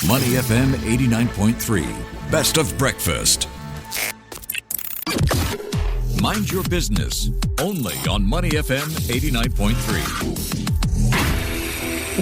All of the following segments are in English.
Money FM 89.3, best of breakfast. Mind your business, only on Money FM 89.3.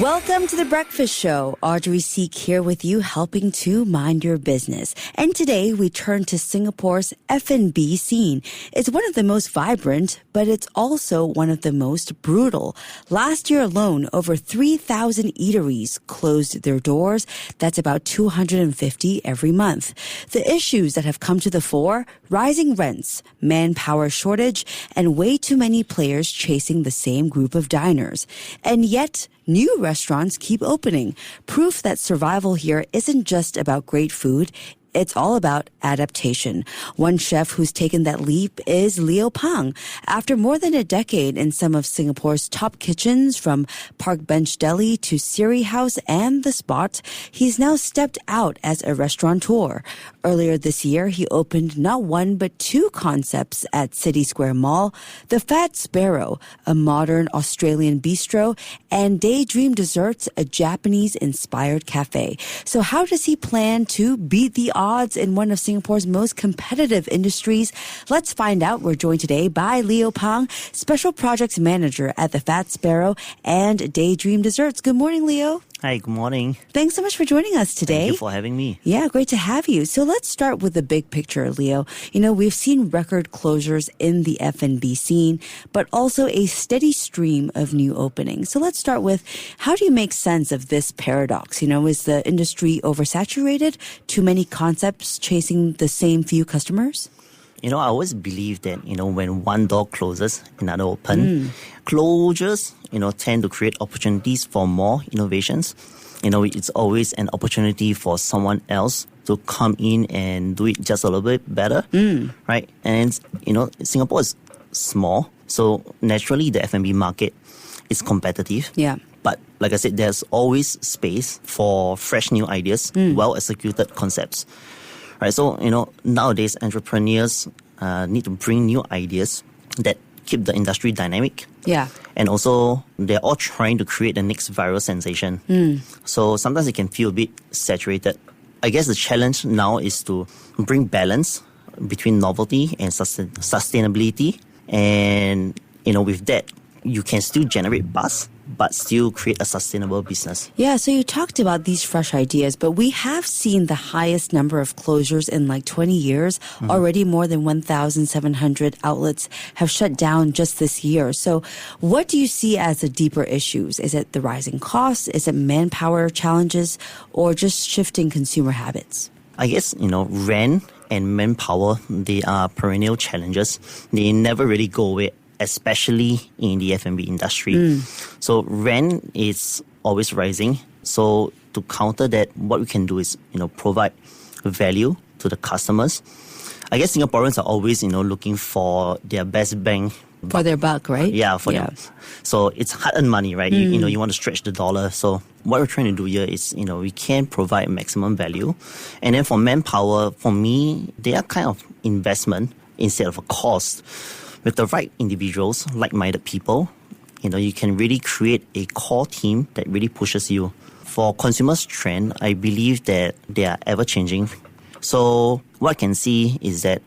Welcome to The Breakfast Show. Audrey Seek here with you, helping to mind your business. And today we turn to Singapore's F&B scene. It's one of the most vibrant, but it's also one of the most brutal. Last year alone, over 3,000 eateries closed their doors. That's about 250 every month. The issues that have come to the fore: rising rents, manpower shortage, and way too many players chasing the same group of diners. And yet, new restaurants keep opening. Proof that survival here isn't just about great food. It's all about adaptation. One chef who's taken that leap is Leo Pang. After more than a decade in some of Singapore's top kitchens, from Park Bench Deli to Siri House and The Spot, he's now stepped out as a restaurateur. Earlier this year, he opened not one but two concepts at City Square Mall: the Fat Sparrow, a modern Australian bistro, and Daydream Desserts, a Japanese-inspired cafe. So how does he plan to beat the odds in one of Singapore's most competitive industries? Let's find out. We're joined today by Leo Pang, Special Projects Manager at the Fat Sparrow and Daydream Desserts. Good morning, Leo. Hi, good morning. Thanks so much for joining us today. Thank you for having me. Yeah, great to have you. So let's start with the big picture, Leo. You know, we've seen record closures in the F&B scene, but also a steady stream of new openings. So let's start with, how do you make sense of this paradox? You know, is the industry oversaturated? Too many concepts chasing the same few customers? You know, I always believe that, when one door closes, another open. Closures, tend to create opportunities for more innovations. It's always an opportunity for someone else to come in and do it just a little bit better, right? And, Singapore is small, so naturally the F&B market is competitive. Yeah. But like I said, there's always space for fresh new ideas, well-executed concepts. Right, so, nowadays entrepreneurs need to bring new ideas that keep the industry dynamic. Yeah. And also, they're all trying to create the next viral sensation. So sometimes it can feel a bit saturated. I guess the challenge now is to bring balance between novelty and sustainability. And, with that, you can still generate buzz, but still create a sustainable business. Yeah, so you talked about these fresh ideas, but we have seen the highest number of closures in like 20 years. Already more than 1,700 outlets have shut down just this year. So what do you see as the deeper issues? Is it the rising costs? Is it manpower challenges? Or just shifting consumer habits? I guess, rent and manpower, they are perennial challenges. They never really go away, especially in the F&B industry. So rent is always rising. So to counter that, what we can do is, provide value to the customers. I guess Singaporeans are always, looking for their best bang for their buck, right? Yeah, for them. So it's hard-earned money, right? You want to stretch the dollar. So what we're trying to do here is, we can provide maximum value. And then for manpower, for me, they are kind of investment instead of a cost. With the right individuals, like-minded people, you can really create a core team that really pushes you. For consumers' trend, I believe that they are ever-changing. So what I can see is that,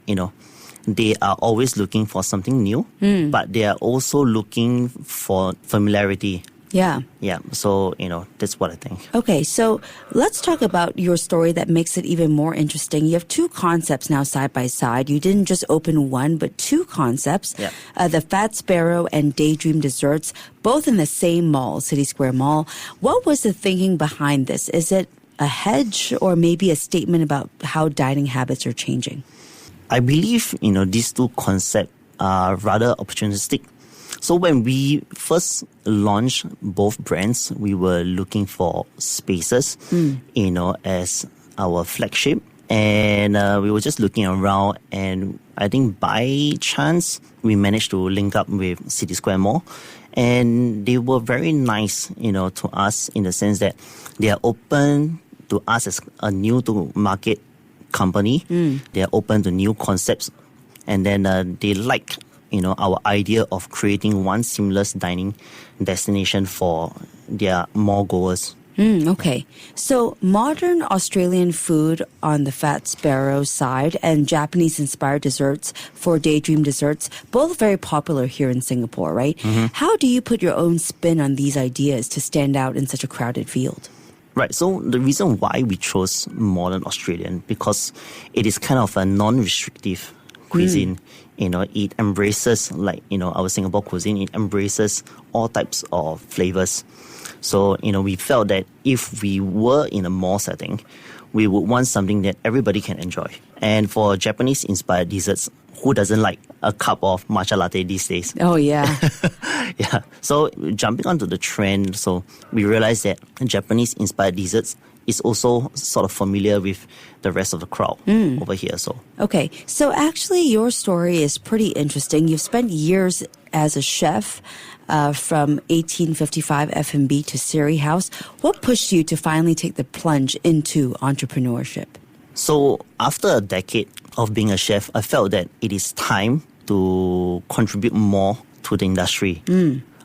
they are always looking for something new, but they are also looking for familiarity. Yeah. Yeah. So, that's what I think. Okay. So let's talk about your story that makes it even more interesting. You have two concepts now side by side. You didn't just open one, but two concepts. Yeah. The Fat Sparrow and Daydream Desserts, both in the same mall, City Square Mall. What was the thinking behind this? Is it a hedge or maybe a statement about how dining habits are changing? I believe, these two concepts are rather opportunistic. So when we first launched both brands, we were looking for spaces, as our flagship. And we were just looking around, and I think by chance, we managed to link up with City Square Mall. And they were very nice, to us in the sense that they are open to us as a new-to-market company. They are open to new concepts. And then they like our idea of creating one seamless dining destination for their mall goers. Okay. So modern Australian food on the Fat Sparrow side and Japanese-inspired desserts for Daydream Desserts, both very popular here in Singapore, right? How do you put your own spin on these ideas to stand out in such a crowded field? Right, so the reason why we chose modern Australian, because it is kind of a non-restrictive cuisine. It embraces, like, our Singapore cuisine, it embraces all types of flavors. So, we felt that if we were in a mall setting, we would want something that everybody can enjoy. And for Japanese-inspired desserts, who doesn't like a cup of matcha latte these days? Oh, yeah. Yeah. So jumping onto the trend, so we realized that Japanese-inspired desserts is also sort of familiar with the rest of the crowd over here. So Okay. So actually, your story is pretty interesting. You've spent years as a chef from 1855 F&B to Siri House. What pushed you to finally take the plunge into entrepreneurship? So after a decade of being a chef, I felt that it is time to contribute more to the industry.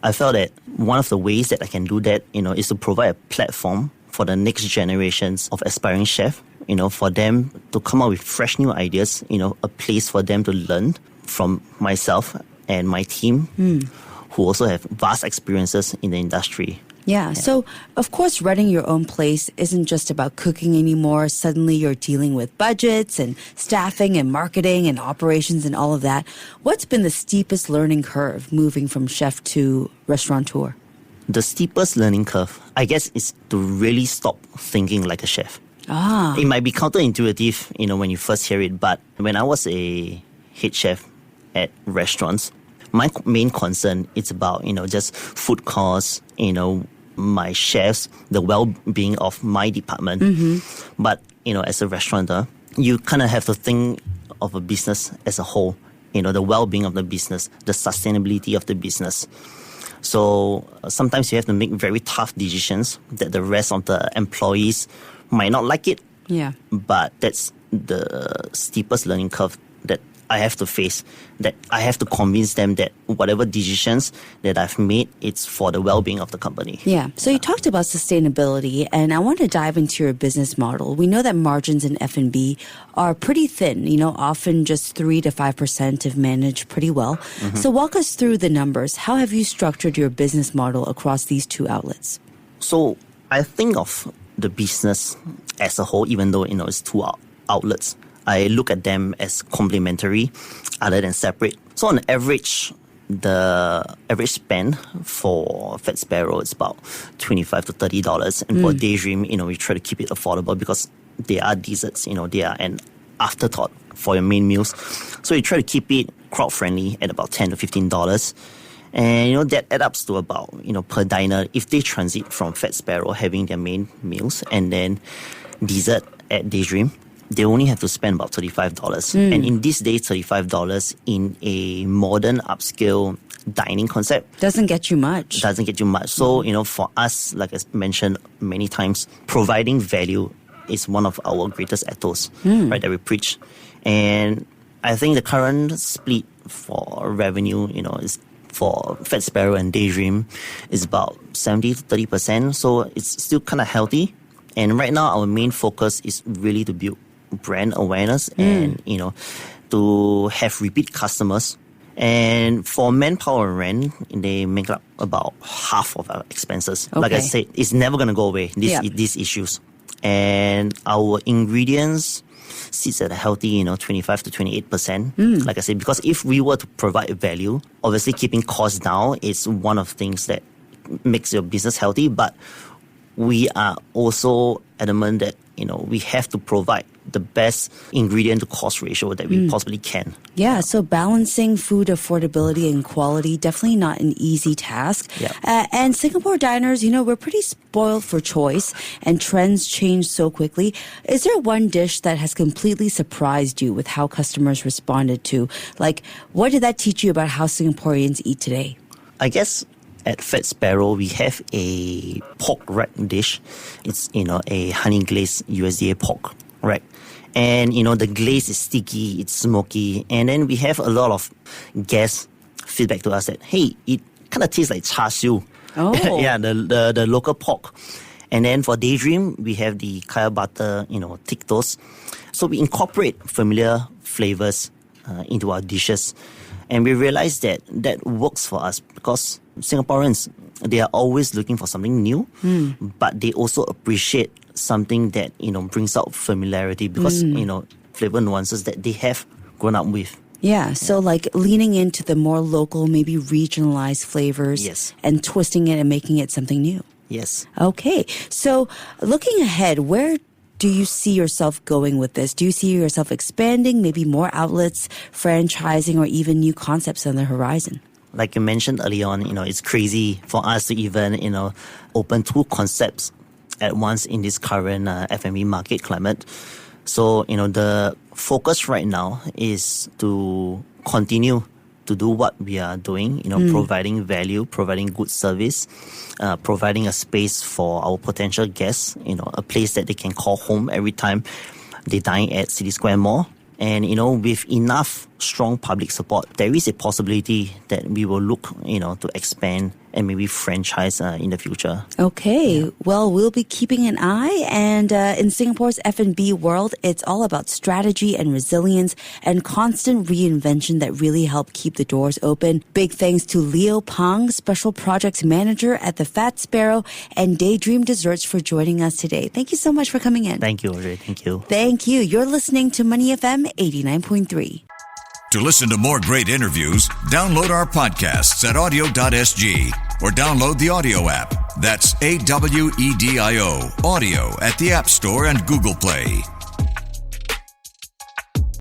I felt that one of the ways that I can do that, is to provide a platform for the next generations of aspiring chefs, for them to come up with fresh new ideas, a place for them to learn from myself and my team, who also have vast experiences in the industry. Yeah. So, of course, running your own place isn't just about cooking anymore. Suddenly you're dealing with budgets and staffing and marketing and operations and all of that. What's been the steepest learning curve moving from chef to restaurateur? The steepest learning curve, I guess, is to really stop thinking like a chef. It might be counterintuitive, when you first hear it, but when I was a head chef at restaurants, my main concern is about, just food costs, my chefs, the well-being of my department. But, as a restaurateur, you kind of have to think of a business as a whole, the well-being of the business, the sustainability of the business. So sometimes you have to make very tough decisions that the rest of the employees might not like it. Yeah. But that's the steepest learning curve that I have to face, that I have to convince them that whatever decisions that I've made, it's for the well-being of the company. Yeah. So you talked about sustainability, and I want to dive into your business model. We know that margins in F&B are pretty thin, often just 3 to 5% if managed pretty well. So walk us through the numbers. How have you structured your business model across these two outlets? So I think of the business as a whole, even though, it's two outlets. I look at them as complementary other than separate. So on average, the average spend for Fat Sparrow is about $25 to $30. And for Daydream, we try to keep it affordable because they are desserts, they are an afterthought for your main meals. So you try to keep it crowd-friendly at about $10 to $15. And, that adds up to about, per diner, if they transit from Fat Sparrow having their main meals and then dessert at Daydream, they only have to spend about $35. And in these days, $35 in a modern upscale dining concept doesn't get you much. So, for us, like I mentioned many times, providing value is one of our greatest ethos, right, that we preach. And I think the current split for revenue, is for Fat Sparrow and Daydream is about 70 to 30%. So it's still kind of healthy. And right now, our main focus is really to build brand awareness and, to have repeat customers. And for manpower and rent, they make up about half of our expenses. Okay. Like I said, it's never going to go away, these issues. And our ingredients sits at a healthy, 25 to 28%. Like I said, because if we were to provide value, obviously keeping costs down is one of the things that makes your business healthy. But we are also adamant that, we have to provide the best ingredient to cost ratio that we possibly can. Yeah, so balancing food affordability and quality, definitely not an easy task. Yeah. And Singapore diners, we're pretty spoiled for choice and trends change so quickly. Is there one dish that has completely surprised you with how customers responded to? Like, what did that teach you about how Singaporeans eat today? I guess at Fat Sparrow, we have a pork rack dish. It's, a honey glazed USDA pork rack. And, the glaze is sticky, it's smoky. And then we have a lot of guests feedback to us that, hey, it kind of tastes like char siu. Oh. Yeah, the local pork. And then for Daydream, we have the kaya butter, thick toast. So we incorporate familiar flavors into our dishes. And we realize that works for us because Singaporeans, they are always looking for something new, but they also appreciate something that, brings out familiarity because, flavor nuances that they have grown up with. Yeah, so like leaning into the more local, maybe regionalized flavors, Yes. and twisting it and making it something new. Yes. Okay, so looking ahead, where do you see yourself going with this? Do you see yourself expanding, maybe more outlets, franchising, or even new concepts on the horizon? Like you mentioned earlier on, it's crazy for us to even, open 2 concepts at once in this current F&B market climate. So, the focus right now is to continue to do what we are doing, providing value, providing good service, providing a space for our potential guests, a place that they can call home every time they dine at City Square Mall. And, with enough strong public support, there is a possibility that we will look, to expand and maybe franchise in the future. Okay, well, we'll be keeping an eye. And in Singapore's F&B world, it's all about strategy and resilience and constant reinvention that really help keep the doors open. Big thanks to Leo Pang, Special Projects Manager at the Fat Sparrow and Daydream Desserts for joining us today. Thank you so much for coming in. Thank you, Audrey. Thank you. Thank you. You're listening to Money FM 89.3. To listen to more great interviews, download our podcasts at audio.sg or download the audio app. That's AWEDIO, audio at the App Store and Google Play.